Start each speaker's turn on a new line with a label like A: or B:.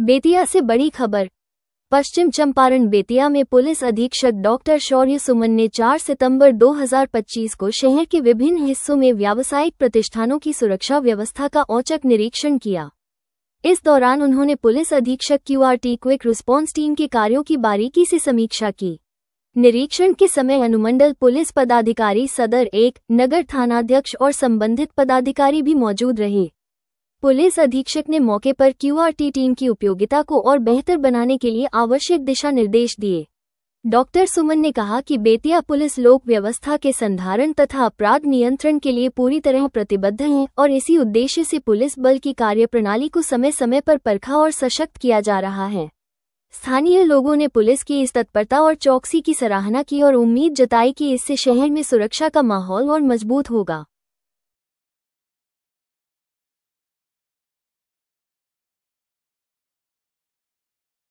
A: बेतिया से बड़ी खबर। पश्चिम चंपारण बेतिया में पुलिस अधीक्षक डॉक्टर शौर्य सुमन ने 4 सितंबर 2025 को शहर के विभिन्न हिस्सों में व्यावसायिक प्रतिष्ठानों की सुरक्षा व्यवस्था का औचक निरीक्षण किया। इस दौरान उन्होंने पुलिस अधीक्षक QRT क्विक रिस्पांस टीम के कार्यों की बारीकी से समीक्षा की। निरीक्षण के समय अनुमंडल पुलिस पदाधिकारी, सदर 1, नगर थानाध्यक्ष और संबंधित पदाधिकारी भी मौजूद रहे। पुलिस अधीक्षक ने मौके पर QRT टीम की उपयोगिता को और बेहतर बनाने के लिए आवश्यक दिशा निर्देश दिए। डॉक्टर सुमन ने कहा कि बेतिया पुलिस लोक व्यवस्था के संधारण तथा अपराध नियंत्रण के लिए पूरी तरह प्रतिबद्ध है और इसी उद्देश्य से पुलिस बल की कार्यप्रणाली को समय समय पर परखा और सशक्त किया जा रहा है। स्थानीय लोगों ने पुलिस की इस तत्परता और चौकसी की सराहना की और उम्मीद जताई कि इससे शहर में सुरक्षा का माहौल और मजबूत होगा।